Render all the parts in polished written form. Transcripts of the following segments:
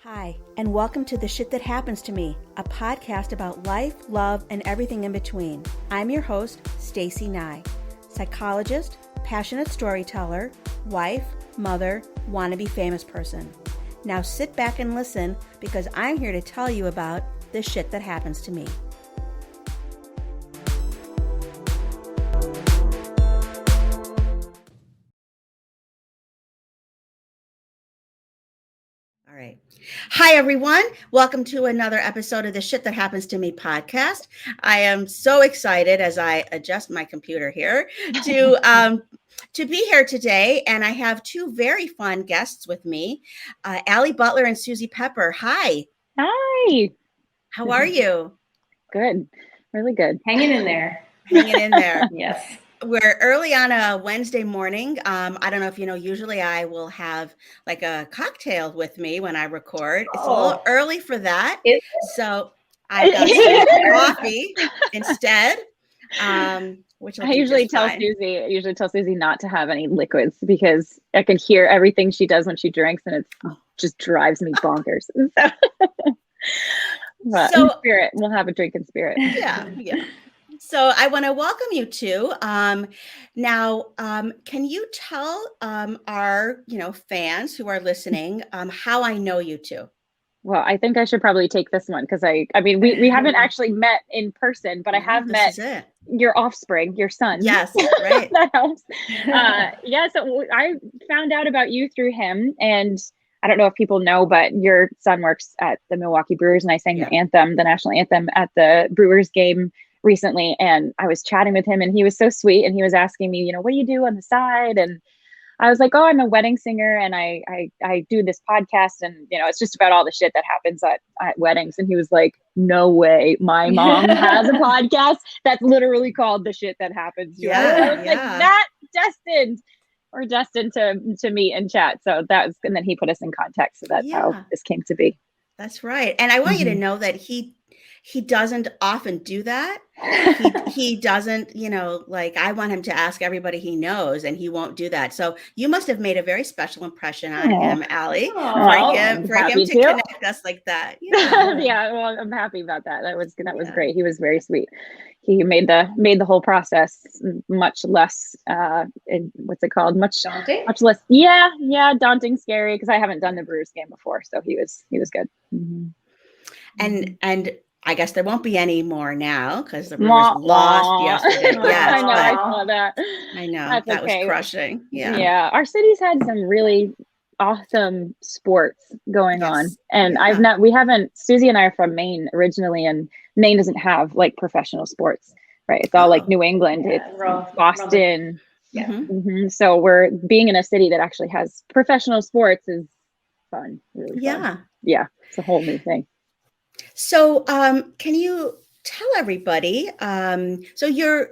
Hi, and welcome to The Shit That Happens to Me, a podcast about life, love, and everything in between. I'm your host, Stacey Nye, psychologist, passionate storyteller, wife, mother, wannabe famous person. Now sit back and listen because I'm here to tell you about the shit that happens to me. All right. Hi, everyone. Welcome to another episode of the Shit That Happens to Me podcast. I am so excited as I adjust my computer here to be here today. And I have two very fun guests with me, Allie Butler and Susie Pepper. Hi. Hi. How are you? Good. Really good. Hanging in there. Hanging in there. Yes. We're early on a Wednesday morning. I don't know if you know, usually I will have like a cocktail with me when I record. It's a little early for that. So I've got some coffee instead. Which I usually tell Susie not to have any liquids because I can hear everything she does when she drinks and it just drives me bonkers. But in spirit, we'll have a drink in spirit. Yeah. So I want to welcome you two. Now, can you tell our fans who are listening how I know you two? Well, I think I should probably take this one because I mean we haven't actually met in person, but I have met your offspring, your son. Yes, right. That helps. So I found out about you through him, and I don't know if people know, but your son works at the Milwaukee Brewers, and I sang the national anthem at the Brewers game recently, and I was chatting with him, and he was so sweet, and he was asking me, what do you do on the side? And I was like, oh, I'm a wedding singer, and I do this podcast, and it's just about all the shit that happens at weddings. And he was like, no way, my mom has a podcast that's literally called The Shit That Happens. I was like, we're destined to meet and chat. So and then he put us in contact. So that's how this came to be. That's right. And I want you to know that he doesn't often do that. He doesn't, I want him to ask everybody he knows, and he won't do that. So you must have made a very special impression on him, Allie, for him to connect us like that. Yeah. Well, I'm happy about that. That was great. He was very sweet. He made the whole process much less what's it called? Much less. Yeah, daunting, scary, because I haven't done the Brewers game before, so he was good. Mm-hmm. And I guess there won't be any more now because the Brewers lost yesterday. Yes, I saw that. I know. That was crushing. Yeah. Our city's had some really awesome sports going on. And Susie and I are from Maine originally, and Maine doesn't have like professional sports, right? It's all like New England, it's Boston. Yeah. Mm-hmm. So we're being in a city that actually has professional sports is fun, really fun. Yeah. It's a whole new thing. So, can you tell everybody, so you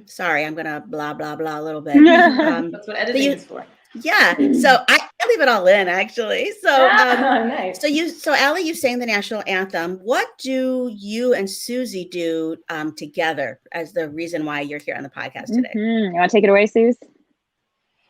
sorry, I'm going to blah, blah, blah a little bit. That's what editing is for. Yeah. So I leave it all in actually. So, nice. So Allie, you sang the national anthem. What do you and Susie do together as the reason why you're here on the podcast today? You want to take it away, Suze?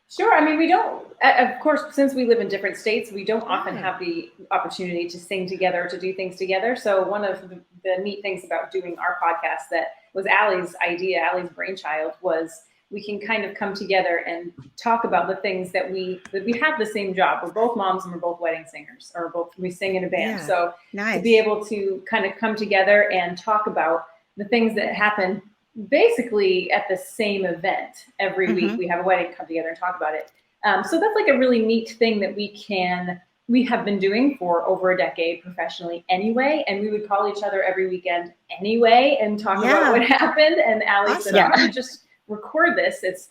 Sure. I mean, we don't, of course, since we live in different states, we don't often have the opportunity to sing together, to do things together. So one of the neat things about doing our podcast that was Allie's idea, Allie's brainchild, was we can kind of come together and talk about the things that we have the same job. We're both moms and we're both wedding singers, or we sing in a band. So to be able to kind of come together and talk about the things that happen basically at the same event every week. We have a wedding, come together and talk about it. So that's like a really neat thing that we have been doing for over a decade professionally anyway. And we would call each other every weekend anyway and talk about what happened. And Allie said, why don't you just record this? It's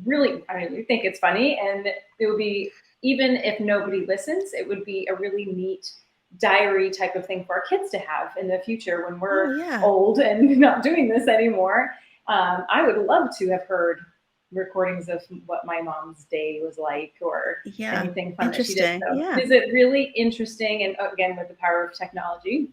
really, we think it's funny. And it would be, even if nobody listens, it would be a really neat diary type of thing for our kids to have in the future when we're old and not doing this anymore. I would love to have heard recordings of what my mom's day was like, or anything fun that she did. So is it really interesting? And again, with the power of technology,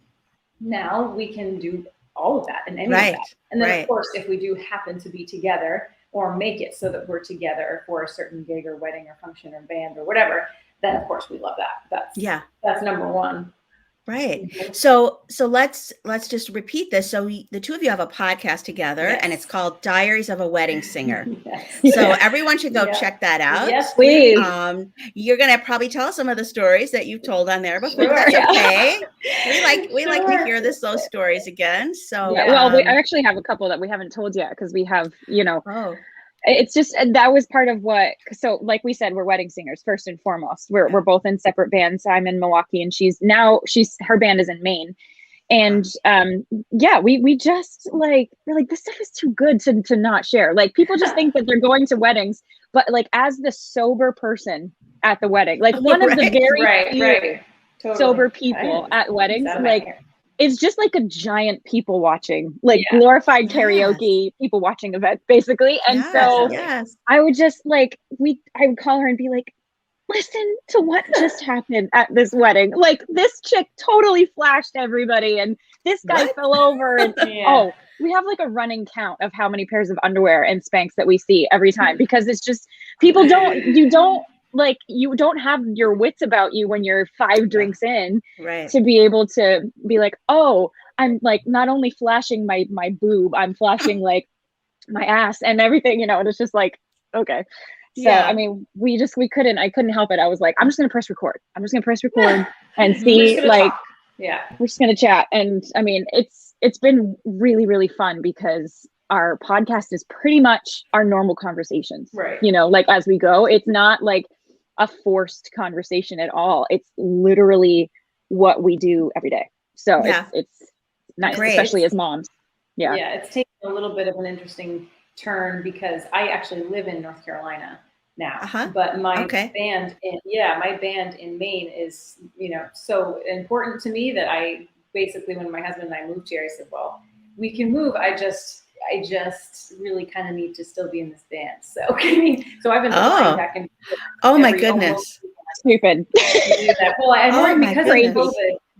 now we can do all of that and any of that. And then of course, if we do happen to be together or make it so that we're together for a certain gig or wedding or function or band or whatever, then of course we love that. That's number one. Right. So let's just repeat this. So the two of you have a podcast together, and it's called Diaries of a Wedding Singer. So everyone should go check that out. Yes, please. You're gonna probably tell some of the stories that you've told on there before. That's okay. We like to hear those stories again. So well, I actually have a couple that we haven't told yet because we have, it's just, that was part of what, so like we said, we're wedding singers first and foremost. We're both in separate bands. I'm in Milwaukee and her band is in Maine. And we just we're like, this stuff is too good to not share. Like, people just think that they're going to weddings, but like, as the sober person at the wedding, like one of the very few sober people at weddings, like, it's just like a giant people watching, like glorified karaoke, people watching event, basically. And I would just I would call her and be like, listen to what just happened at this wedding. Like, this chick totally flashed everybody and this guy fell over. And we have like a running count of how many pairs of underwear and Spanx that we see every time, because it's just, you don't have your wits about you when you're 5 drinks in to be able to be like, oh, I'm like not only flashing my boob, I'm flashing like my ass and everything, and it's just like, okay. So, I mean, I couldn't help it. I was like, I'm just going to press record. And see, like, we're just going to chat. And I mean, it's been really, really fun because our podcast is pretty much our normal conversations, like as we go. It's not like a forced conversation at all. It's literally what we do every day. So it's nice, especially as moms. Yeah, it's taken a little bit of an interesting turn because I actually live in North Carolina now, but my band in Maine is, so important to me that I basically, when my husband and I moved here, I said, well, we can move. I just really kind of need to still be in this band. So I've been flying back and my goodness. Stupid. Well,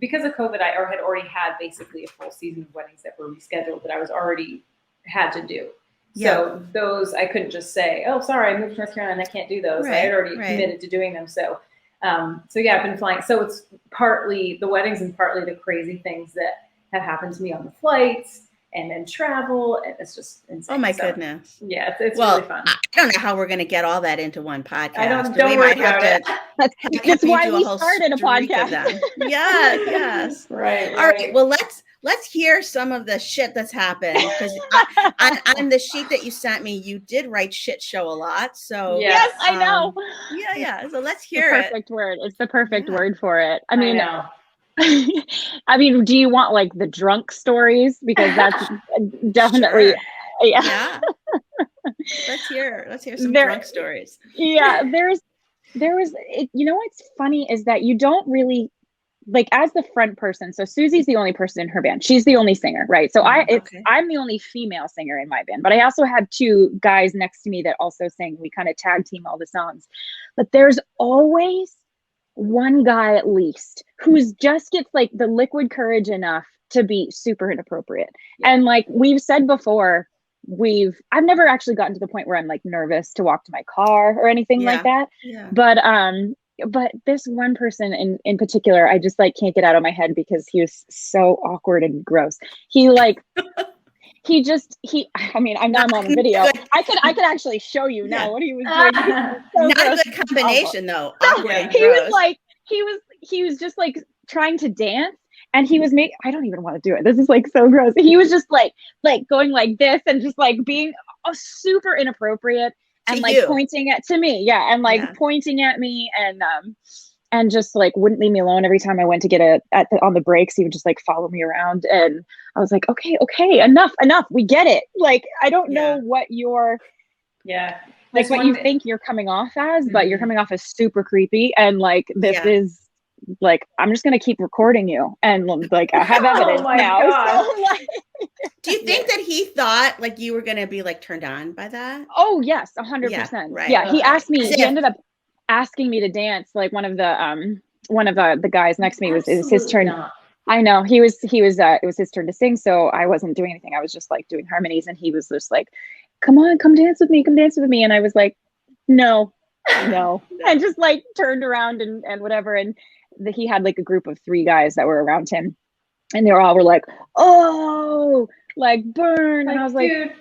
because of COVID, I had already had basically a full season of weddings that were rescheduled that I was already had to do. So those, I couldn't just say, oh, sorry, I moved to North Carolina and I can't do those. I had already committed to doing them. So I've been flying. So it's partly the weddings and partly the crazy things that have happened to me on the flights and then travel. And it's just insane. Oh my goodness. Yeah, it's really fun. I don't know how we're going to get all that into one podcast. Don't worry about it. That's why we started a podcast. Yes. Right. All right. Well, let's hear some of the shit that's happened, because on the sheet that you sent me, you did write shit show a lot. So yes, I know. Yeah. So let's hear it. Perfect word. It's the perfect word for it. I mean, I mean, do you want like the drunk stories? Because that's definitely yeah. Let's hear some drunk stories. Yeah, there was what's funny is that you don't really, like, as the front person. So Susie's the only person in her band. She's the only singer, right? So I'm the only female singer in my band, but I also have 2 guys next to me that also sing. We kind of tag team all the songs, but there's always one guy at least who's just gets like the liquid courage enough to be super inappropriate. And like we've said before, I've never actually gotten to the point where I'm like nervous to walk to my car or anything like that. But this one person in particular, I just like can't get out of my head because he was so awkward and gross. He like I mean, I'm on video. I could actually show you now what he was doing. So not a good combination though. Awkward and he gross. was like, he was just like trying to dance, and he was I don't even want to do it. This is like so gross. He was just like going like this and just like being super inappropriate and like pointing to me. Yeah. And like pointing at me and just like wouldn't leave me alone. Every time I went to get on the breaks, he would just like follow me around. And I was like, okay, enough. We get it. Like, I don't know what you're, like what you think you're coming off as, but you're coming off as super creepy. And like, this is like, I'm just going to keep recording you. And like, I have evidence now. So, like, do you think that he thought like you were going to be like turned on by that? Oh yes. 100%. Right. Yeah. He asked me, he ended up asking me to dance. Like one of the guys next to me, it was his turn. I know it was his turn to sing. So I wasn't doing anything. I was just like doing harmonies, and he was just like, come on, come dance with me. And I was like, no. No. And just like turned around and whatever. And he had like a group of 3 guys that were around him. And they were like, oh, like burn. And I was like, dude,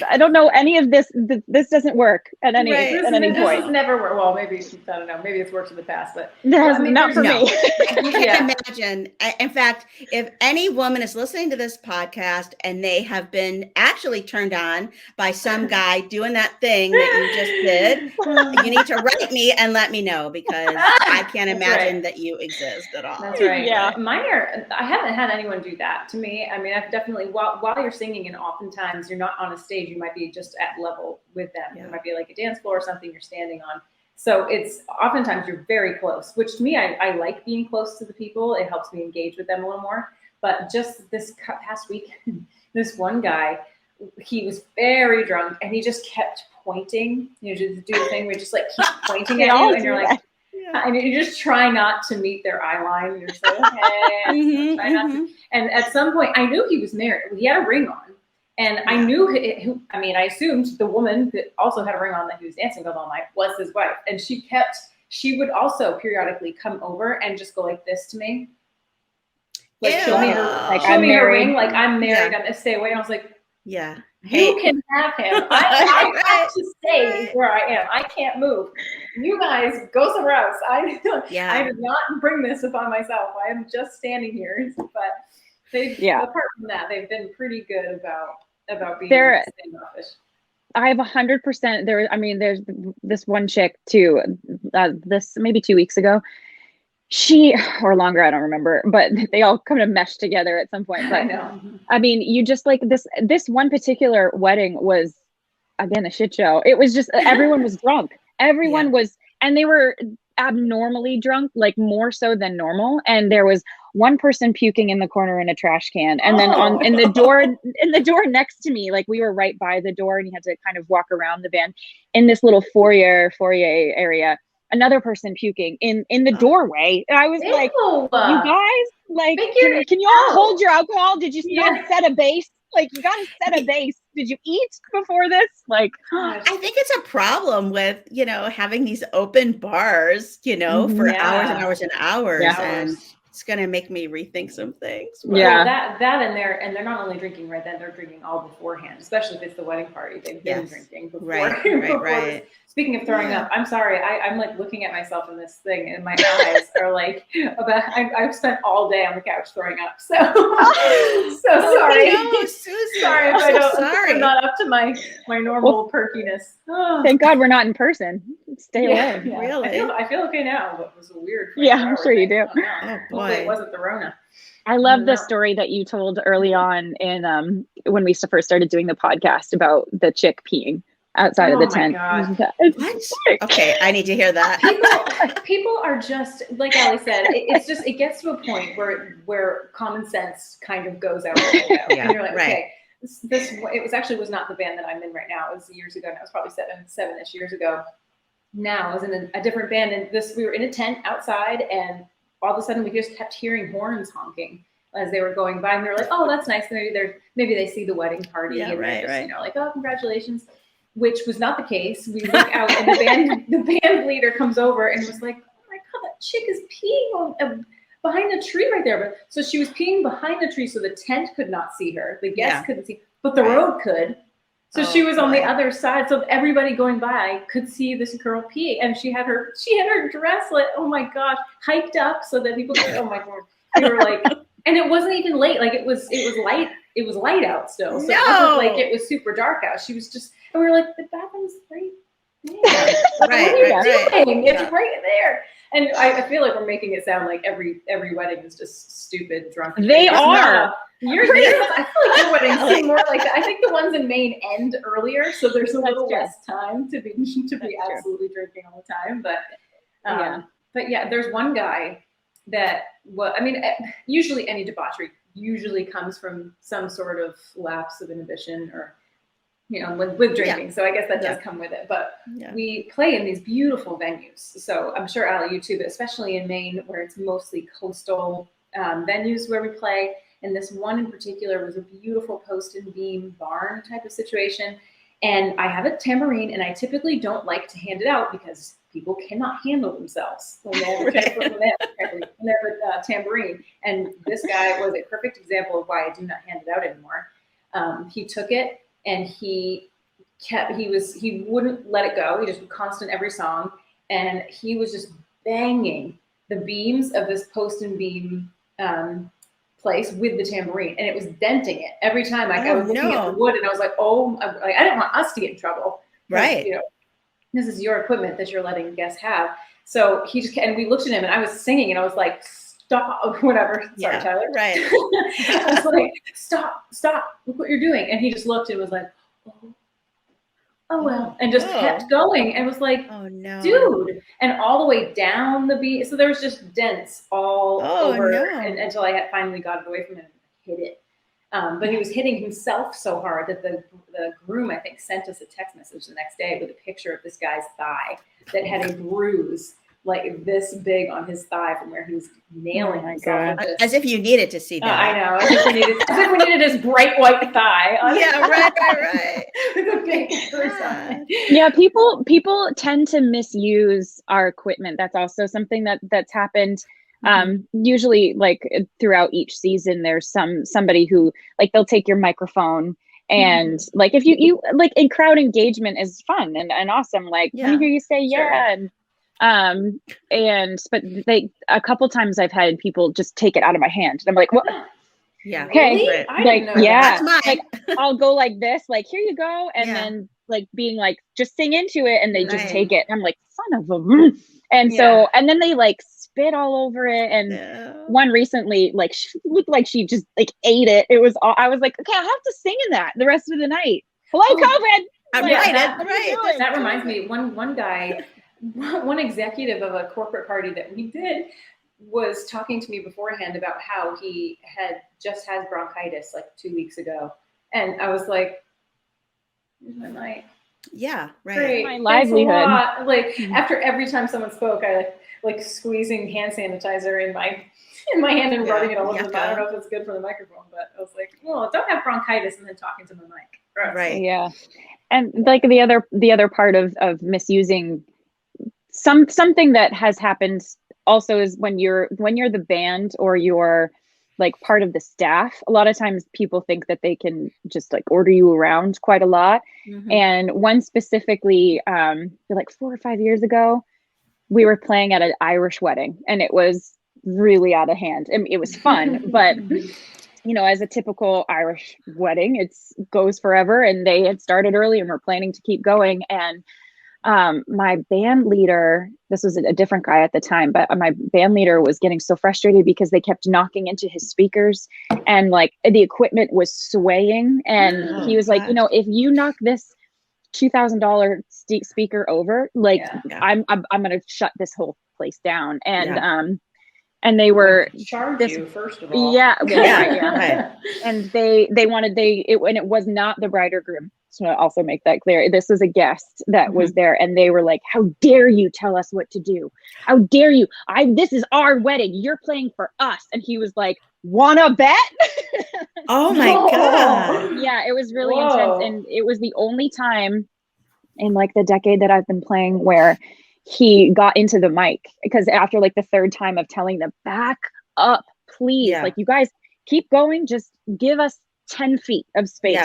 I don't know any of this. This doesn't work at any Right. point. This has never worked. Well, maybe, I don't know. Maybe it's worked in the past, but Not for me. I can't imagine. In fact, if any woman is listening to this podcast and they have been actually turned on by some guy doing that thing that you just did, you need to write me and let me know, because I can't imagine that you exist at all. That's right. Yeah. Mine are, I haven't had anyone do that to me. I mean, I've definitely, while you're singing, and oftentimes you're not on a stage, you might be just at level with them. Yeah. It might be like a dance floor or something you're standing on. So it's oftentimes you're very close, which to me, I like being close to the people. It helps me engage with them a little more. But just this past week, this one guy, he was very drunk and he just kept pointing, just do the thing where you just like keep pointing at you and you're like, and you just try not to meet their eye line. And you're just like, okay, try not to. And at some point, I knew he was married. He had a ring on. And I knew, I assumed the woman that also had a ring on that he was dancing with all night was his wife. And she would also periodically come over and just go like this to me. Like, show me her ring, like, I'm married, I'm going to stay away. And I was like, you can have him. I have to stay where I am. I can't move. You guys go somewhere else. I did not bring this upon myself. I am just standing here. But apart from that, they've been pretty good about being standoffish. I have 100% there. I mean, there's this one chick too, this maybe 2 weeks ago, or longer, I don't remember, but they all kind of meshed together at some point. But I know. I mean, you just like this one particular wedding was, again, a shit show. It was just, everyone was drunk. Everyone was, and they were abnormally drunk, like more so than normal. And there was one person puking in the corner in a trash can. And then in the door next to me, like we were right by the door and you had to kind of walk around the van in this little foyer area, another person puking in the doorway. And I was like, you guys, like, can you all hold your alcohol? Did you not set a base? Like, you got to set a base. Did you eat before this? Like, I think it's a problem with, having these open bars, for hours and hours and hours. And it's going to make me rethink some things. Well, that and they're not only drinking right then, they're drinking all beforehand, especially if it's the wedding party. They've been drinking before. Right. Speaking of throwing up, I'm sorry. I'm like looking at myself in this thing and my eyes are like, I've spent all day on the couch throwing up. So, sorry. No, Susie. Sorry if I'm not up to my normal perkiness. Thank God we're not in person. Stay away. Yeah. Really? I feel okay now, but it was weird. I'm sure you do. Oh, boy. It wasn't the Rona. I love the story that you told early on in when we first started doing the podcast about the chick peeing outside of the tent. What? Okay, I need to hear that. People are just, like Ali said, it gets to a point where common sense kind of goes out the window. And you're like, okay, it was not the band that I'm in right now. It was years ago. And it was probably seven-ish years ago. Now I was in a different band, and we were in a tent outside, and all of a sudden we just kept hearing horns honking as they were going by, and they were like, "Oh, that's nice. Maybe they see the wedding party, and they're just, like, oh, congratulations," which was not the case. We look out, and the band leader comes over and was like, "Oh my God, that chick is peeing behind the tree right there." But so she was peeing behind the tree, so the tent could not see her, the guests couldn't see, but the road could. So she was on the other side, so everybody going by could see this girl pee, and she had her dress, oh my gosh, hiked up so that people could. Oh my God, we were like, and it wasn't even late, like it was light out still, so it wasn't like it was super dark out. She was just, and we were like, the bathroom's right there. What are you doing? It's right there. And I feel like we're making it sound like every wedding is just stupid drunk. They are. I feel like your weddings seem more like that. I think the ones in Maine end earlier, so there's a little less time to be absolutely drinking all the time. But there's one guy that usually any debauchery usually comes from some sort of lapse of inhibition or with drinking. Yeah. So I guess that does come with it. But we play in these beautiful venues. So I'm sure, Ali, you too, but especially in Maine, where it's mostly coastal venues where we play. And this one in particular was a beautiful post and beam barn type of situation. And I have a tambourine, and I typically don't like to hand it out because people cannot handle themselves when they have a tambourine. And this guy was a perfect example of why I do not hand it out anymore. He took it and he wouldn't let it go. He just would constant every song, and he was just banging the beams of this post and beam place with the tambourine, and it was denting it every time. Like I was looking at the wood, and I was like, I didn't want us to get in trouble, right? You know, this is your equipment that you're letting guests have. So and we looked at him, and I was singing, and I was like, stop, whatever. Sorry, Tyler. Right. I was like, stop, look what you're doing. And he just looked and was like, oh well, and just kept going, and was like, oh no, dude, and all the way down the beat. So there was just dents all over, and until I had finally got it away from him and hit it. But he was hitting himself so hard that the groom, I think, sent us a text message the next day with a picture of this guy's thigh that had a bruise like this big on his thigh from where he was nailing himself. As if you needed to see that. I know. As if we needed his bright white thigh. Right. With a big bruise on it. Yeah, people tend to misuse our equipment. That's also something that's happened. Usually, like throughout each season, there's somebody who like they'll take your microphone. And like if you like in crowd engagement is fun and awesome. Like let me hear you say but a couple times I've had people just take it out of my hand. And I'm like, what? Yeah. Okay. Really? Like, That's mine. Like I'll go like this, like, here you go. And then like being like, just sing into it. And they just take it. And I'm like, son of a, and so, and then they like spit all over it. And one recently, like she looked like she just like ate it. It was all, I was like, okay, I'll have to sing in that the rest of the night. Hello, COVID. That reminds me, one guy, one executive of a corporate party that we did was talking to me beforehand about how he had just had bronchitis like 2 weeks ago. And I was like, here's my mic. Yeah, right. Great. My livelihood. Like after every time someone spoke, I like squeezing hand sanitizer in my hand and rubbing it all over the mic. I don't know if it's good for the microphone, but I was like, well, don't have bronchitis and then talking to the mic. Right. Yeah. And like the other part of misusing something that has happened also is when you're the band or you're like part of the staff, a lot of times people think that they can just like order you around quite a lot. And one specifically, like 4 or 5 years ago, we were playing at an Irish wedding and it was really out of hand. I mean, it was fun, but you know, as a typical Irish wedding, it goes forever, and they had started early and were planning to keep going. And my band leader, this was a different guy at the time, but my band leader was getting so frustrated because they kept knocking into his speakers and like the equipment was swaying. And he was like, you know, if you knock this $2,000 speaker over, like I'm going to shut this whole place down. And they were charge you first of all. Right. And they wanted and it was not the bride or groom. So I also make that clear. This was a guest that was there, and they were like, "How dare you tell us what to do? How dare you? This is our wedding. You're playing for us." And he was like, "Wanna bet?" Oh my God! Yeah, it was really intense, and it was the only time in like the decade that I've been playing where he got into the mic, because after like the third time of telling them, back up, please, like you guys keep going, just give us 10 feet of space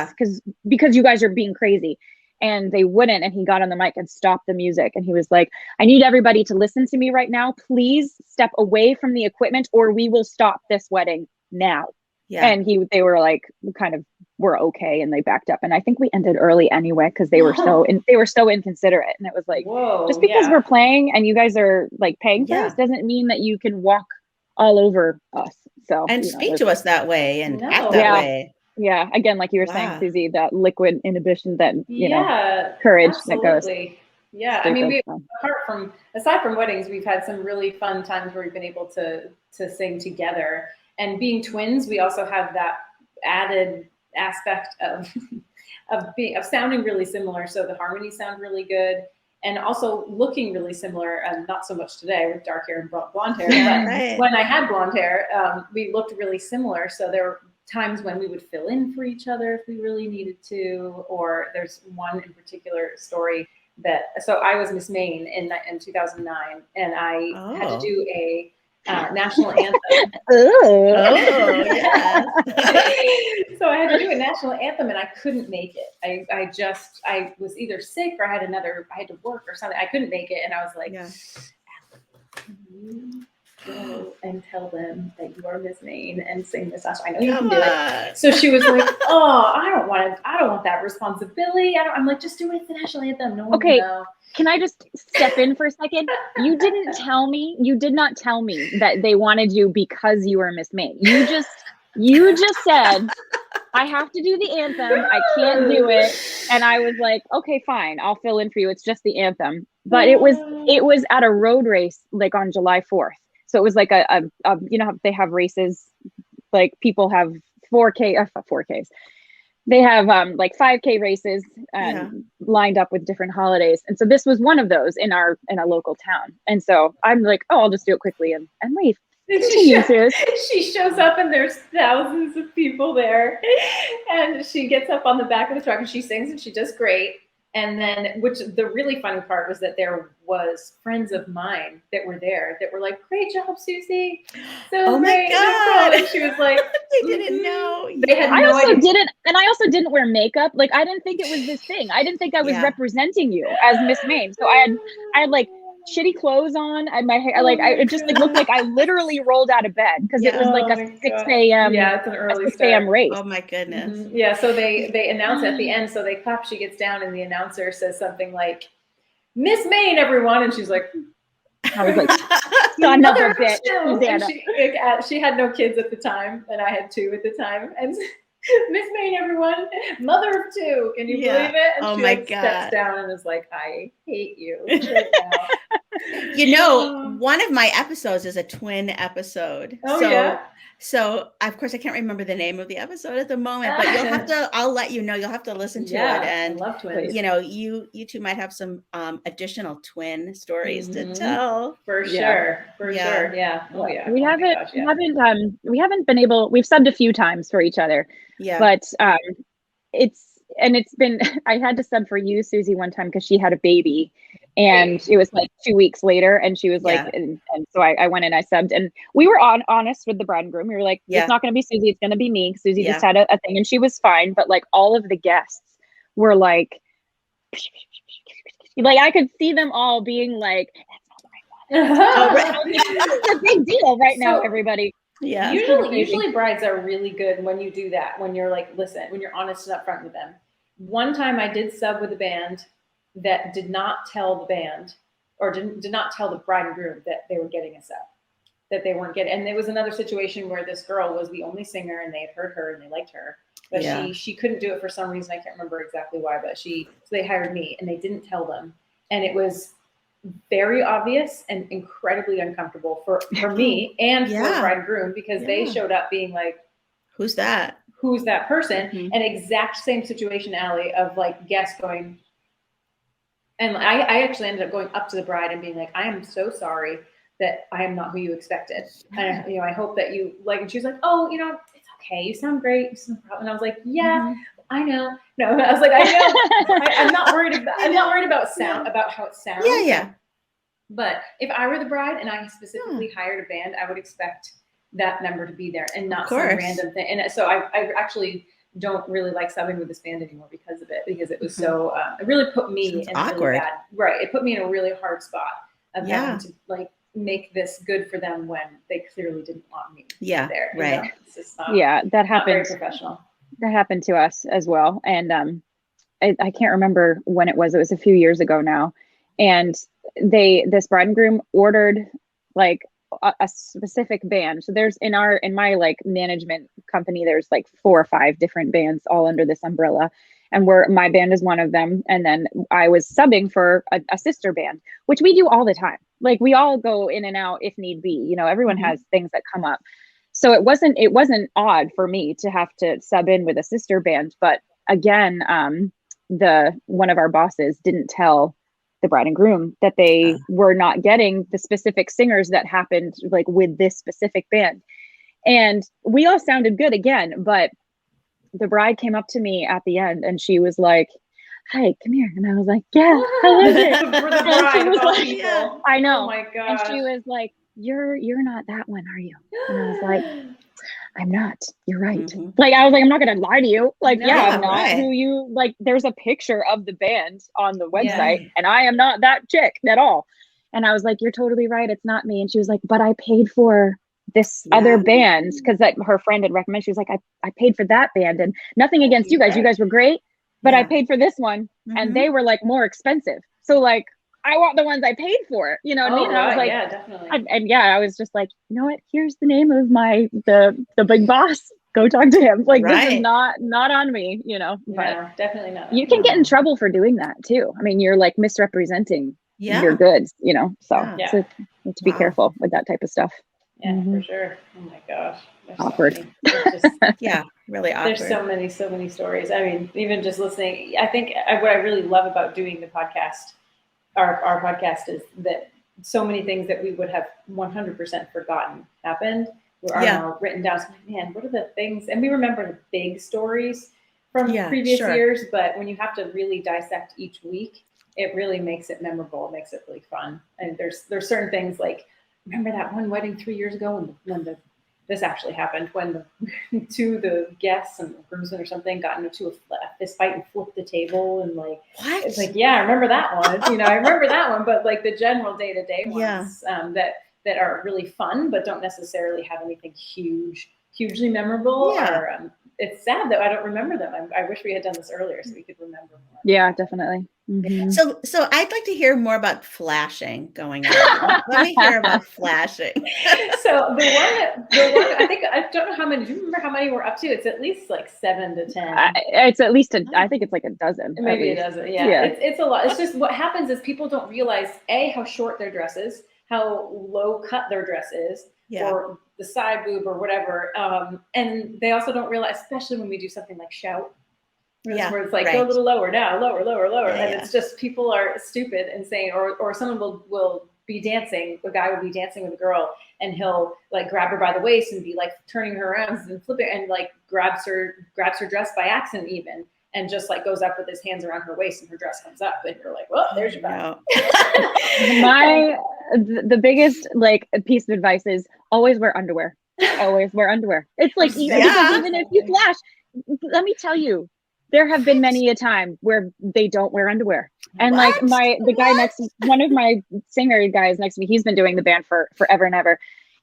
because you guys are being crazy. And they wouldn't. And he got on the mic and stopped the music. And he was like, I need everybody to listen to me right now. Please step away from the equipment or we will stop this wedding now. Yeah. And they were like, kind of, we're okay. And they backed up. And I think we ended early anyway, because they were so inconsiderate. And it was like, just because we're playing and you guys are like paying for this doesn't mean that you can walk all over us. So and speak to us that way and act that way. Yeah. Again, like you were saying, Susie, that liquid inhibition, that, you know, courage that goes. Yeah. I mean, aside from weddings, we've had some really fun times where we've been able to sing together. And being twins, we also have that added aspect of sounding really similar. So the harmonies sound really good. And also looking really similar, and not so much today with dark hair and blonde hair. But when I had blonde hair, we looked really similar. So times when we would fill in for each other if we really needed to. Or there's one in particular story so I was Miss Maine in 2009, and I had to do a national anthem. Yeah. So I had to do a national anthem, and I couldn't make it. I was either sick or I had to work or something. I couldn't make it, and I was like, can you go and tell them that you are Miss Maine and sing this song? I know you can do it. So she was like, oh, I don't want that responsibility. I'm like, just do it. It's the national anthem. No one will know. Can I just step in for a second? You did not tell me that they wanted you because you were Miss Maine. You just said, I have to do the anthem. I can't do it. And I was like, okay, fine. I'll fill in for you. It's just the anthem. But it was at a road race, like on July 4th. So it was like a you know, they have races, like people have 4Ks. They have like 5K races lined up with different holidays. And so this was one of those in a local town. And so I'm like, oh, I'll just do it quickly and leave. She shows up and there's thousands of people there. And she gets up on the back of the truck and she sings and she does great. And then, which the really funny part was that there was friends of mine that were there that were like, great job, Susie. So my God. And she was like, they didn't know. They had no idea. I also didn't wear makeup. Like, I didn't think it was this thing. I didn't think I was representing you as Miss Maine. So I had like shitty clothes on. I had my hair, it just like looked like I literally rolled out of bed because it was like a 6 a.m. Yeah, it's an early 6 a.m. race. Oh my goodness. Mm-hmm. Yeah, so they announce at the end. So they clap. She gets down, and the announcer says something like, "Miss Maine, everyone," and she's like, I was like, son of a bitch. She had no kids at the time, and I had 2 at the time, and. Miss Maine, everyone, mother of 2. Can you believe it? And she steps down and is like, I hate you right now. You know, one of my episodes is a twin episode. So of course I can't remember the name of the episode at the moment, but I'll let you know, you'll have to listen to it. And I love twins. You know, you 2 might have some additional twin stories to tell. For sure. Yeah. Oh yeah. We haven't been able, we've subbed a few times for each other. Yeah. But it's been, I had to sub for you, Susie, one time because she had a baby. And it was like 2 weeks later, and she was like, and so I went and I subbed, and we were honest with the bride and groom. We were like, it's not going to be Susie, it's going to be me. Susie just had a thing, and she was fine. But like all of the guests were like I could see them all being like, that's not the right one. It's a big deal right now, everybody. Yeah. Usually brides are really good when you do that. When you're like, listen, when you're honest and upfront with them. One time I did sub with a band that did not tell the band or did not tell the bride and groom that they were getting a sub, that they weren't getting. And there was another situation where this girl was the only singer and they had heard her and they liked her, but she couldn't do it for some reason. I can't remember exactly why, but so they hired me and they didn't tell them. And it was very obvious and incredibly uncomfortable for me and for the bride and groom because they showed up being like, who's that person? Mm-hmm. And exact same situation, Allie, of like guests going, and I actually ended up going up to the bride and being like, I am so sorry that I am not who you expected. And I hope that you like, and she was like, oh, it's okay. You sound great. It's no problem. And I was like, I know. No, I was like, I know. I'm not worried about sound, about how it sounds. Yeah. But if I were the bride and I specifically hired a band, I would expect that member to be there and not some random thing. And so I actually don't really like subbing with this band anymore because of it, because it was so, it really put me in awkward. Really bad, right. It put me in a really hard spot of having to like make this good for them when they clearly didn't want me there. Right. It's just that happened. Not very professional. That happened to us as well. And I can't remember when it was. It was a few years ago now. And this bride and groom ordered like a specific band. So there's in my like management company, there's like 4 or 5 different bands all under this umbrella. And my band is one of them. And then I was subbing for a sister band, which we do all the time. Like we all go in and out if need be, everyone has things that come up. So it wasn't odd for me to have to sub in with a sister band. But again, one of our bosses didn't tell the bride and groom that they were not getting the specific singers that happened like with this specific band. And we all sounded good again, but the bride came up to me at the end and she was like, "Hi, come here." And I was like, "Yeah, how was it?" For the And bride she was of all like, people. I know. Oh my And gosh. she was like, You're not that one, are you?" And I was like, "I'm not. You're right." Mhm. Like, I was like, "I'm not gonna lie to you. Like, No, yeah, yeah, I'm not right. who you like." There's a picture of the band on the website, Yeah. and I am not that chick at all. And I was like, "You're totally right. It's not me." And she was like, "But I paid for this Yeah. other band," because that her friend had recommended. She was like, I paid for that band, and nothing against you guys. You guys were great, but I Yeah. paid for this one, and Mhm. they were like more expensive. So like, I want the ones I paid for. You know what I mean? And I was like, yeah, definitely. and yeah, I was just like, you know what? Here's the name of the big boss. Go talk to him. Like, this is Right. not on me, you know. But No, definitely not. you can get in trouble for doing that too. I mean, you're like misrepresenting Yeah. your goods, you know. So, Yeah. so you have to be Wow. careful with that type of stuff. Yeah, Mhm. for sure. Oh my gosh. There's Awkward. So many. There's just, Yeah, really awkward. there's so many stories. I mean, even just listening, I think what I really love about doing the podcast, our podcast, is that so many things that we would have 100% forgotten happened are Yeah. now written down. So, like, man, what are the things? And we remember the big stories from Yeah, previous sure. years, but when you have to really dissect each week, it really makes it memorable. It makes it really fun. And there's certain things like, remember that one wedding 3 years ago when this actually happened, when the guests and the groomsmen or something got into a fist fight and flipped the table, and like, What? it's like, yeah, I remember that one. You know, I remember that one, but like the general day-to-day ones, that are really fun but don't necessarily have anything hugely memorable. Yeah. Or it's sad that I don't remember them. I wish we had done this earlier so we could remember more. Yeah, definitely. Mhm. So I'd like to hear more about flashing going on. Let me hear about flashing. So the one I think, I don't know how many. Do you remember how many we're up to? It's at least like 7 to 10. It's at least I think it's like a dozen. Maybe it doesn't. Yeah. It's a lot. It's just what happens is people don't realize how short their dress is, how low cut their dress is, Yeah. or the side boob or whatever. And they also don't realize, especially when we do something like shout. Yeah, Where it's like, right. go a little lower now, lower. Yeah, And yeah. it's just, people are stupid and saying, or someone will be dancing, a guy will be dancing with a girl, and he'll like grab her by the waist and be like turning her around and flipping, and like grabs her dress by accident even, and just like goes up with his hands around her waist and her dress comes up, and you're like, well, there's your back. The biggest like piece of advice is always wear underwear. Always wear underwear. It's like, Yeah. because even if you flash, let me tell you, there have been many a time where they don't wear underwear. And like the guy one of my St. Mary guys next to me, he's been doing the band for forever and ever.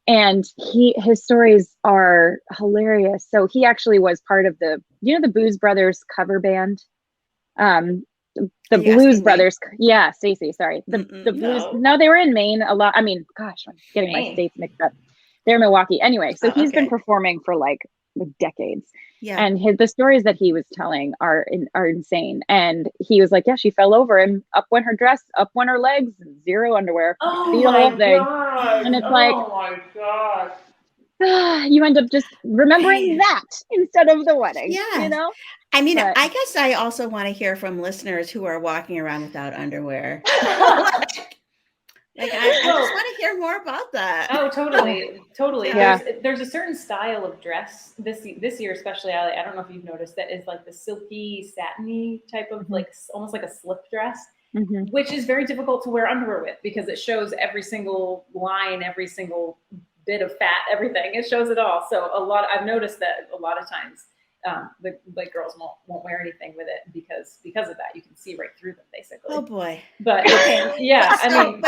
And his stories are hilarious. So he actually was part of the Blues Brothers cover band. The Blues Brothers. Yeah, Stacey, sorry. The Blues. No, they were in Maine a lot. I mean, gosh, I'm getting my states mixed up. They're Milwaukee. Anyway, so he's been performing for like decades. Yeah. And the stories that he was telling are insane. And he was like, yeah, she fell over and up went her dress, up went her legs, zero underwear. Oh the whole thing. God. And it's oh my God. You end up just remembering that instead of the wedding. Yeah. You know? I mean, I guess I also want to hear from listeners who are walking around without underwear. Like, I just want to hear more about that. Oh, totally. Yeah. There's a certain style of dress this year, especially. I don't know if you've noticed, that is like the silky, satiny type of like almost like a slip dress, which is very difficult to wear underwear with because it shows every single line, every single bit of fat, everything. It shows it all. So I've noticed that a lot of times the girls won't wear anything with it because of that. You can see right through them basically. Oh boy. But yeah, I mean,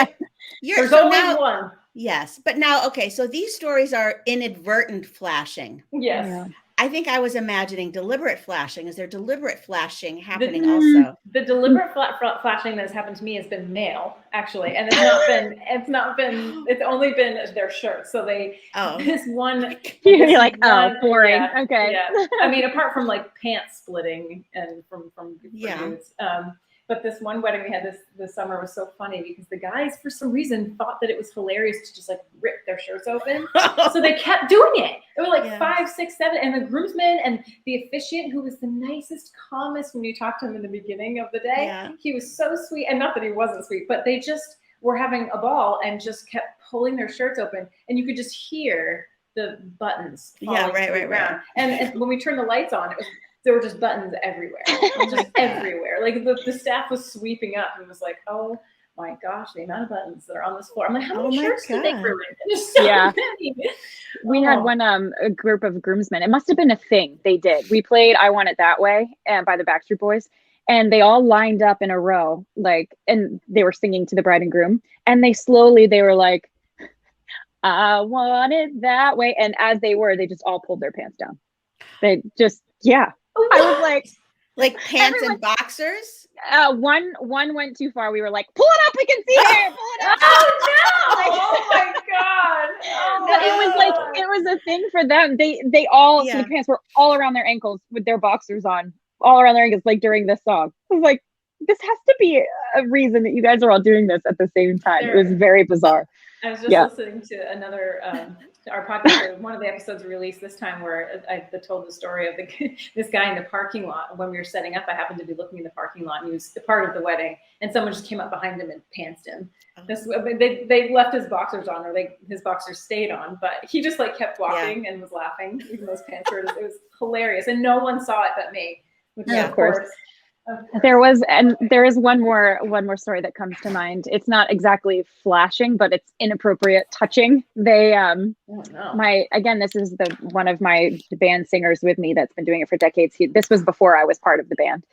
there's always one. Yes, but now, okay, so these stories are inadvertent flashing. Yes. Yeah. I think I was imagining deliberate flashing. Is there deliberate flashing happening also? The deliberate flashing that's happened to me has been male, actually, and it's only been their shirts. So this one. You're like, boring. Yeah, okay. Yeah. I mean, apart from like pants splitting and from dudes. But this one wedding we had this summer was so funny because the guys, for some reason, thought that it was hilarious to just like rip their shirts open. So they kept doing it. There were like 5, 6, 7, and the groomsmen and the officiant, who was the nicest, calmest when you talked to him in the beginning of the day. Yeah. He was so sweet, and not that he wasn't sweet, but they just were having a ball and just kept pulling their shirts open, and you could just hear the buttons. Yeah, falling to the ground. And when we turned the lights on, there were just buttons everywhere. Just everywhere. Like the staff was sweeping up and was like, oh my gosh, the amount of buttons that are on this floor. I'm like, how many shirts did they ruin? There's so many. We had one a group of groomsmen. It must have been a thing they did. We played I Want It That Way by the Backstreet Boys, and they all lined up in a row, like, and they were singing to the bride and groom, and they were like, I want it that way. And as they just all pulled their pants down. They just, I was like pants and boxers. One went too far. We were like, pull it up, we can see it. Pull it up. Oh no! Oh my god! Oh, but it was a thing for them. They all so the pants were all around their ankles with their boxers on, all around their ankles, like during this song. I was like, this has to be a reason that you guys are all doing this at the same time. It was very bizarre. I was just listening to another our podcast. One of the episodes released this time where I told the story of this guy in the parking lot. When we were setting up, I happened to be looking in the parking lot, and he was a part of the wedding. And someone just came up behind him and pantsed him. They left his boxers on, or his boxers stayed on, but he just like kept walking and was laughing, even those pants were. It was hilarious, and no one saw it but me. Which of course. There is one more story that comes to mind. It's not exactly flashing, but it's inappropriate touching. They this is one of my band singers with me that's been doing it for decades. This was before I was part of the band.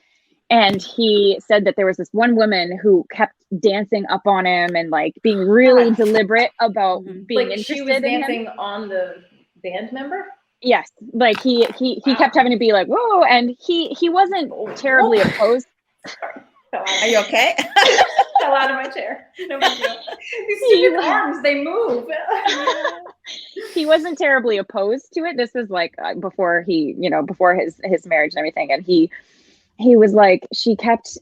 And he said that there was this one woman who kept dancing up on him and like being really deliberate about being interested she was in dancing him. On the band member? Yes, like he kept having to be like, whoa, and he wasn't terribly opposed. Are you okay? Fell out of my chair. No big deal. These stupid arms, they move. He wasn't terribly opposed to it. This was like before his marriage and everything, and he was like, she kept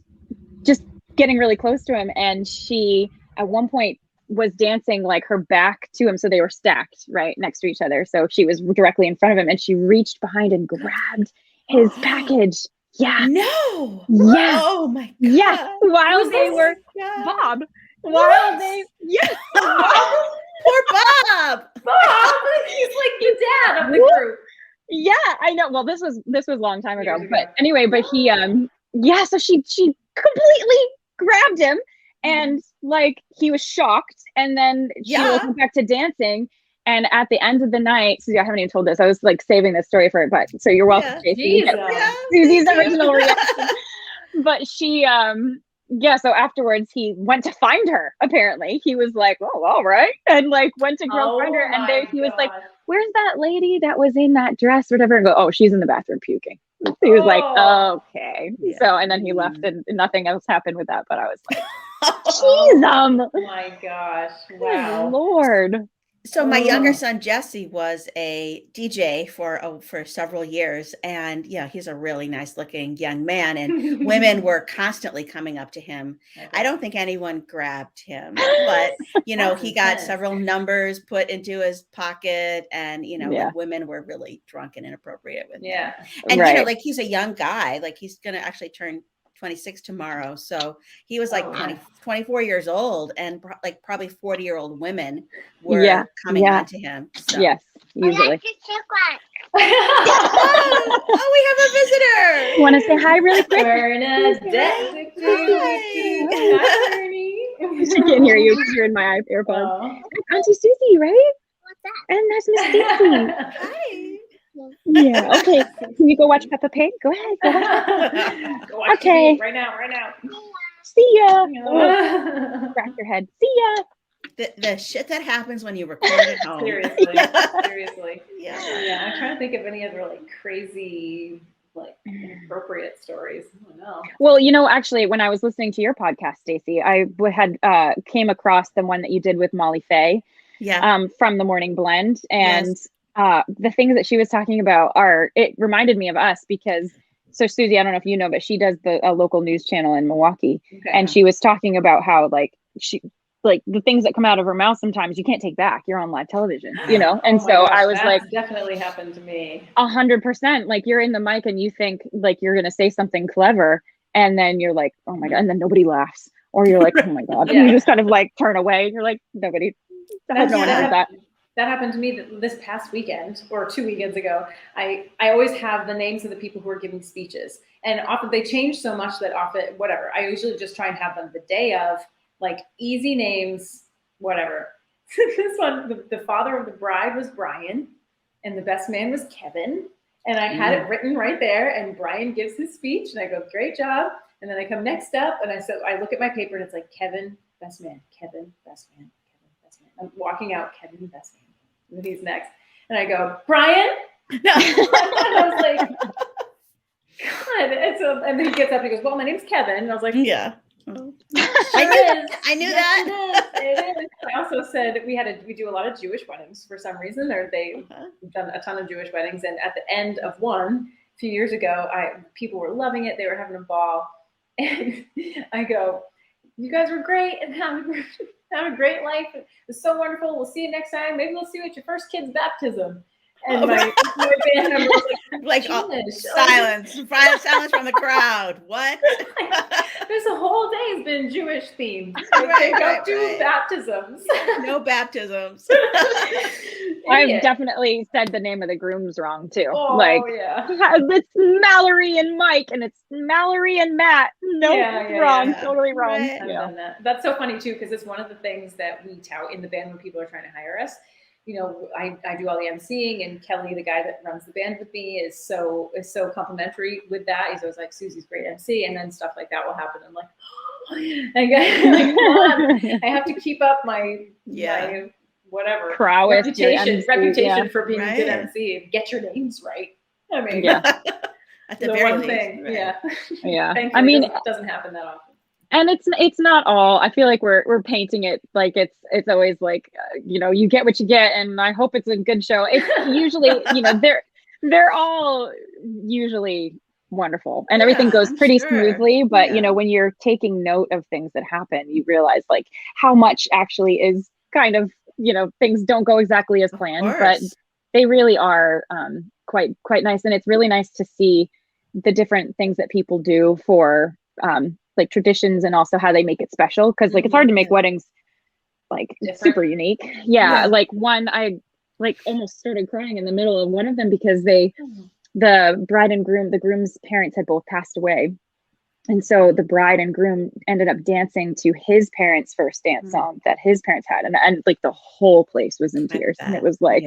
just getting really close to him, and she at one point was dancing like her back to him, so they were stacked right next to each other, so she was directly in front of him, and she reached behind and grabbed his package. No. Yeah. Oh my god. Yes. While they were Bob. While they Poor Bob. He's like the dad of the group. Yeah, I know. Well, this was a long time ago. But anyway, but he so she completely grabbed him. And like he was shocked, and then she went back to dancing. And at the end of the night, Susie, I haven't even told this. I was like saving this story for it, but so you're welcome, Stacey. Susie's original reaction. But she, so afterwards he went to find her. Apparently, he was like, "Oh, all right," and like went to go find her. And he was like, "Where's that lady that was in that dress, or whatever?" And go, "Oh, she's in the bathroom puking." He was like, "Okay." So, and then he left, and nothing else happened with that. But I was like, "Jeez, oh my gosh, wow, Lord." So my younger son Jesse was a DJ for several years, and he's a really nice looking young man, and women were constantly coming up to him. I don't think anyone grabbed him, but he got several numbers put into his pocket, and women were really drunk and inappropriate with him. And like he's a young guy, like he's gonna actually turn 26 tomorrow, so he was like 24 years old, and like probably 40-year-old women were coming on to him. So. Yes, usually. We have a visitor. Want to say hi really quick? She can't hear you because you're in my AirPods. Auntie Susie, right? What's that? And that's Miss Stacey. Hi. Yeah. Okay. Can you go watch Peppa Pig? Go ahead. Go watch TV right now. See ya. Crack your head. See ya. The shit that happens when you record at home. Seriously. Seriously. Yeah. I'm trying to think of any other like crazy, like inappropriate stories. I don't know. Well, actually, when I was listening to your podcast, Stacey, I had came across the one that you did with Molly Faye. Yeah. From the Morning Blend, and the things that she was talking about it reminded me of us because. So Susie, I don't know if you know, but she does a local news channel in Milwaukee, and she was talking about how the things that come out of her mouth sometimes you can't take back. You're on live television, And I was like, definitely happened to me. 100%. Like you're in the mic and you think like you're gonna say something clever, and then you're like, oh my god, and then nobody laughs, or you're like, oh my god, and you just kind of like turn away. You're like, nobody. I hope no one heard that. that happened to me this past weekend or 2 weekends ago. I always have the names of the people who are giving speeches, and often they change so much that often, whatever, I usually just try and have them the day of, like easy names, whatever. This one, the father of the bride was Brian, and the best man was Kevin. And I had it written right there, and Brian gives his speech, and I go, great job. And then I come next up, and I look at my paper, and it's like, Kevin, best man, Kevin, best man, Kevin, best man. I'm walking out, Kevin, best man. And he's next. And I go, Brian? And I was like, God. And then he gets up, and he goes, well, my name's Kevin. And I was like, yeah. Sure I knew yes, that. It is. I also said we do a lot of Jewish weddings for some reason, or they've done a ton of Jewish weddings. And at the end of one a few years ago, people were loving it. They were having a ball. And I go, you guys were great and have a great life. It was so wonderful. We'll see you next time. Maybe we'll see you at your first kid's baptism. And my band member was like silence from the crowd. What? This whole day has been Jewish themed. They don't do baptisms. No baptisms. I've definitely said the name of the grooms wrong too. Oh, yeah. It's Mallory and Mike, and it's Mallory and Matt. No, wrong. Yeah. Totally wrong. Right. Yeah. That's so funny too, because it's one of the things that we tout in the band when people are trying to hire us. You know, I do all the emceeing, and Kelly, the guy that runs the band with me, is so complimentary with that. He's always like, Susie's great MC, and then stuff like that will happen. I'm like, come on, I have to keep up my whatever prowess, reputation for being a good MC. Get your names right. I mean, at the very least, thing, right. Yeah. Thankfully, I mean, it doesn't happen that often. And it's not all. I feel like we're painting it like it's always like you get what you get, and I hope it's a good show. It's usually they're all usually wonderful, and everything goes pretty smoothly. But when you're taking note of things that happen, you realize like how much actually is kind of things don't go exactly as planned, but they really are quite nice, and it's really nice to see the different things that people do for like traditions, and also how they make it special, because like it's hard to make weddings like super unique. Like one, I like almost started crying in the middle of one of them because the bride and groom, the groom's parents had both passed away, and so the bride and groom ended up dancing to his parents' first dance song that his parents had, and like the whole place was in tears, and it was like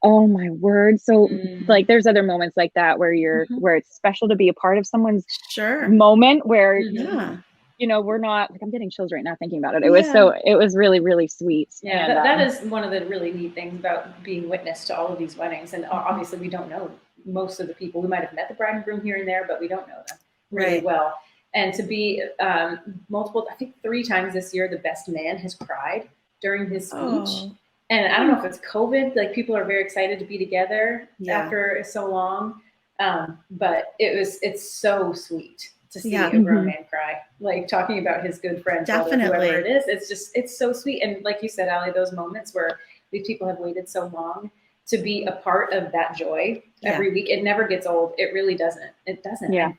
oh my word. So like there's other moments like that where where it's special to be a part of someone's moment where we're not like, I'm getting chills right now thinking about it. It was really, really sweet. Yeah, and, that is one of the really neat things about being witness to all of these weddings. And obviously we don't know most of the people. We might have met the bride and groom here and there, but we don't know them really well. And to be multiple, I think 3 times this year, the best man has cried during his speech. And I don't know if it's COVID, like people are very excited to be together after so long. But it's so sweet to see a grown man cry, like talking about his good friend, whoever it is. It's so sweet. And like you said, Allie, those moments where these people have waited so long to be a part of that joy every week, it never gets old. It really doesn't. It doesn't. Yeah.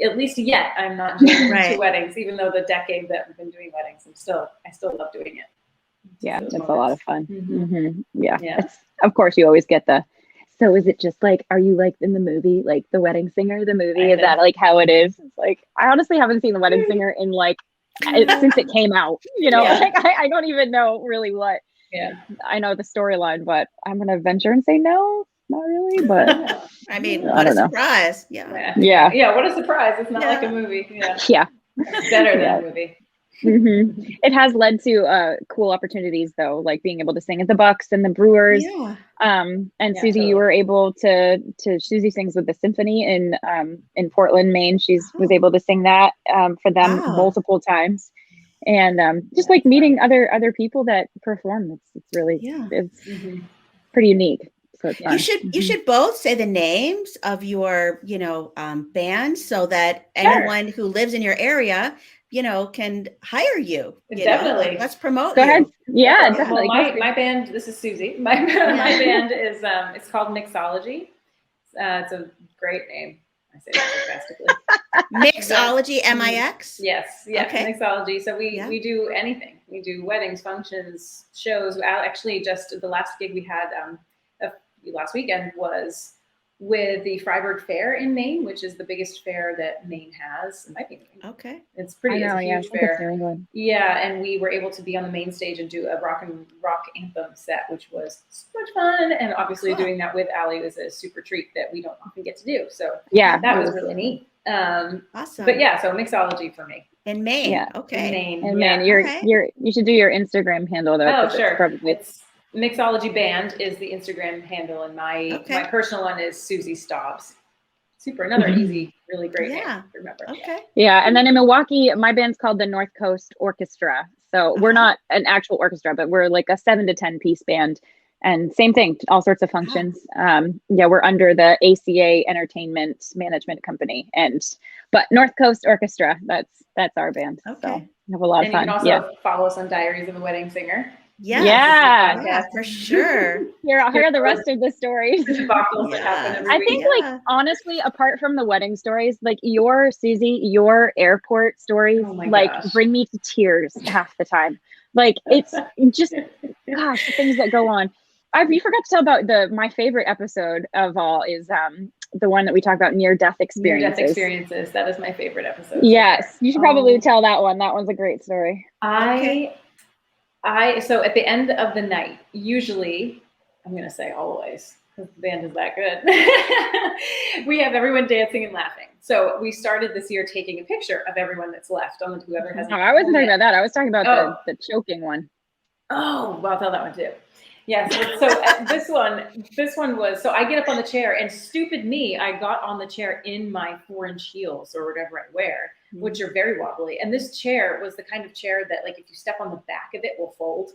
At least yet, I'm not doing 2 weddings, even though the decade that we've been doing weddings, I still love doing it. It's a lot of fun. It's, of course you always get so is it just like, are you like in the movie, like The Wedding Singer, the movie? Is that like how it is? It's like, I honestly haven't seen The Wedding Singer in like since it came out, like I don't even know really what I know the storyline, but I'm gonna venture and say no, not really, but I mean, what a surprise. What a surprise. It's not like a movie. It's better than a movie. It has led to cool opportunities though, like being able to sing at the Bucks and the Brewers. And Susie, you were able to Susie sings with the symphony in Portland, Maine. She was able to sing that for them multiple times, and just like meeting other people that perform. It's really it's pretty unique. So it's fun. You should both say the names of your band so that anyone who lives in your area can hire you. Definitely. Let's promote. Go ahead. Yeah, definitely. Well, my band, this is Susie. My band is it's called Mixology. It's a great name. I say that sarcastically. Mixology, MIX? Yes, Okay. mixology. So we do anything. We do weddings, functions, shows. Actually, just the last gig we had last weekend was with the Freiburg Fair in Maine, which is the biggest fair that Maine has. It might be Maine. Okay. It's pretty. It's a huge fair. It's yeah, and we were able to be on the main stage and do a rock anthem set, which was so much fun. And obviously, doing that with Allie was a super treat that we don't often get to do. So that was really neat. Awesome. But yeah, so mixology for me. In Maine. Yeah. Okay. In Maine. And man, you should do your Instagram handle though. Oh, sure. It's Mixology Band is the Instagram handle, and my personal one is Susie Stobbs. Another easy, really great name to remember. Okay. Yeah, and then in Milwaukee, my band's called the North Coast Orchestra. So we're not an actual orchestra, but we're like a 7 to 10 piece band. And same thing, all sorts of functions. We're under the ACA Entertainment Management Company, but North Coast Orchestra, that's our band. Okay. So we have a lot of fun. You can also follow us on Diaries of a Wedding Singer. Yes. Yeah, for sure. Hear the rest of the stories. I think like honestly, apart from the wedding stories, like Susie, your airport stories, bring me to tears half the time. Like it's just, gosh, the things that go on. You forgot to tell about my favorite episode of all is the one that we talk about near-death experiences. Near-death experiences. That is my favorite episode. Yes, you should probably tell that one. That one's a great story. So at the end of the night, usually, I'm going to say always, because the band is that good, we have everyone dancing and laughing. So we started this year taking a picture of everyone that's left on whoever has. Oh, I wasn't talking about that. I was talking about the choking one. Oh, well, I'll tell that one too. Yes. So this one was, so I get up on the chair and stupid me, I got on the chair in my 4-inch heels or whatever I wear, which are very wobbly. And this chair was the kind of chair that like, if you step on the back of it will fold.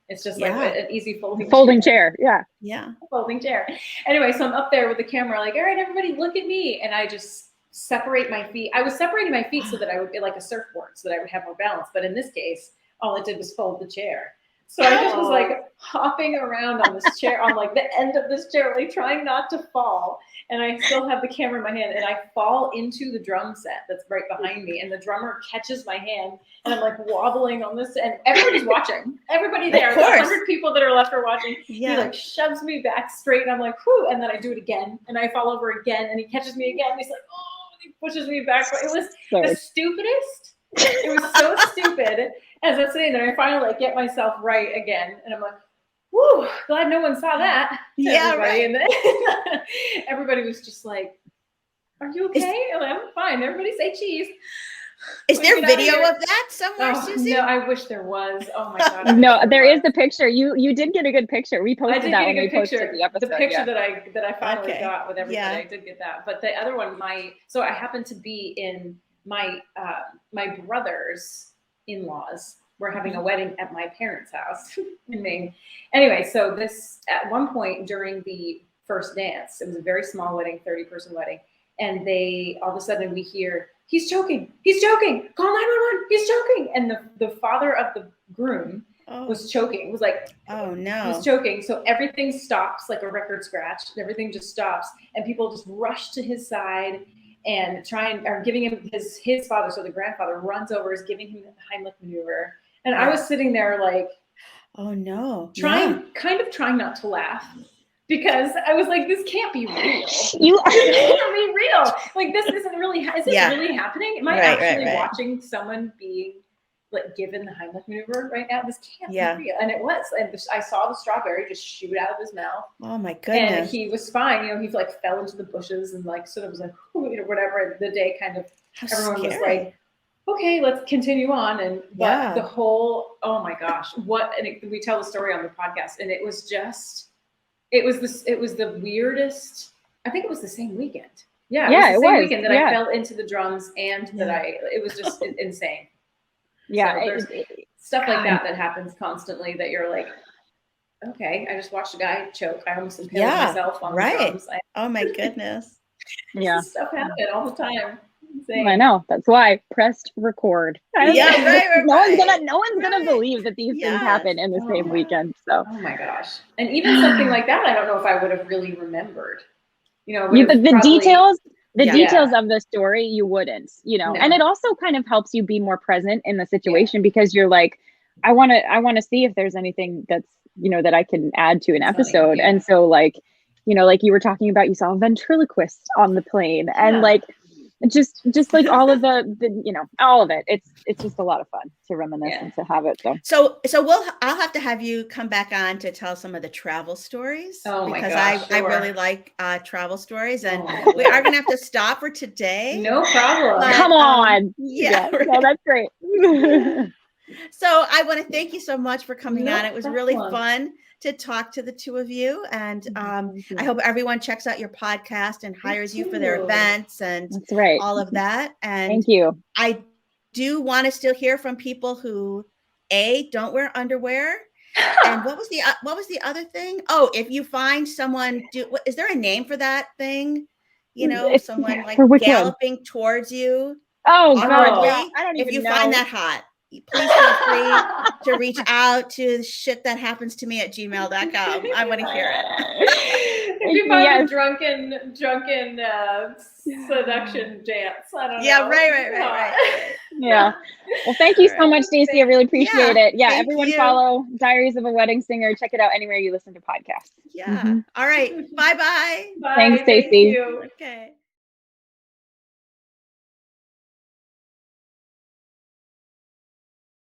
It's just like an easy folding chair. Yeah. Yeah. Folding chair. Anyway, so I'm up there with the camera, like, all right, everybody look at me. And I just separate my feet. I was separating my feet so that I would be like a surfboard so that I would have more balance. But in this case, all it did was fold the chair. So I just was like hopping around on this chair, on like the end of this chair, like trying not to fall. And I still have the camera in my hand and I fall into the drum set that's right behind me. And the drummer catches my hand and I'm like wobbling on this and everybody's watching. Everybody there, the 100 people that are left are watching. Yeah. He like shoves me back straight and I'm like, whew. And then I do it again and I fall over again and he catches me again. And he's like, oh, and he pushes me back. It was the stupidest. It was so stupid. As I'm sitting there, I finally like get myself right again, and I'm like, "Whoo! Glad no one saw that." Yeah, right. And then everybody was just like, "Are you okay?" I'm like, "I'm fine." Everybody say cheese. Is there video of that somewhere, Susie? No, I wish there was. Oh my god! No, there is the picture. You did get a good picture. We posted that when we posted the episode. The picture that I finally got with everybody. I did get that. But the other one, so I happened to be in my brother's in-laws were having a wedding at my parents' house in Maine. Anyway, so this at one point during the first dance, it was a very small wedding, 30-person wedding, and they all of a sudden we hear, he's choking, call 911, he's choking. And the father of the groom was choking. It was like, oh no, he was choking. So everything stops like a record scratch. Everything just stops, and people just rush to his side and are giving him his father, so the grandfather runs over, is giving him the Heimlich maneuver. And I was sitting there like, oh no, kind of trying not to laugh because I was like, this can't be real. This can't be real. Like this isn't really, is this really happening? Am I actually watching someone being like given the Heimlich maneuver right now? This can't be real. And it was. And I saw the strawberry just shoot out of his mouth. Oh my goodness. And he was fine. He like fell into the bushes and like sort of was like, whatever. The day kind of, everyone was like, okay, let's continue on. But the whole, oh my gosh, we tell the story on the podcast, and it was the weirdest. I think it was the same weekend. Yeah, it was the same weekend that I fell into the drums and it was just insane. Yeah, so there's stuff like that happens constantly that you're like, okay, I just watched a guy choke. I almost impaled myself on the drums. Oh my goodness. Stuff happens all the time. Insane. I know. That's why pressed record. No one's gonna believe that these things happen in the same weekend. So. Oh my gosh! And even something like that, I don't know if I would have really remembered. The details. the Yeah. details of the story, you wouldn't, No. and it also kind of helps you be more present in the situation because you're like, I want to see if there's anything that's, that I can add to an episode. yeah. And so like, like you were talking about, you saw a ventriloquist on the plane and like, just like all of the all of it. It's just a lot of fun to reminisce and to have it. So I'll have to have you come back on to tell some of the travel stories because I really like travel stories, and we are gonna have to stop for today. No problem. But, come on. Yeah, right. No, that's great. So I want to thank you so much for coming on. It was really fun to talk to the two of you, and I hope everyone checks out your podcast and hires you for their events and that's right. all of that. And thank you. I do want to still hear from people who don't wear underwear. And what was the other thing? Oh, if you find someone, is there a name for that thing? Someone like galloping towards you. Oh, awkwardly. God. I don't even know. If you find that hot, please feel free to reach out to shit-that-happens-to-me@gmail.com. I want to hear it. If you find a drunken seduction dance, I don't know. Yeah, right. Yeah. Well, thank you so much, Stacey. I really appreciate it. Yeah, everyone you. follow Diaries of a Wedding Singer. Check it out anywhere you listen to podcasts. Yeah. All right. Bye-bye. Bye. Thanks, Stacey. Thank you.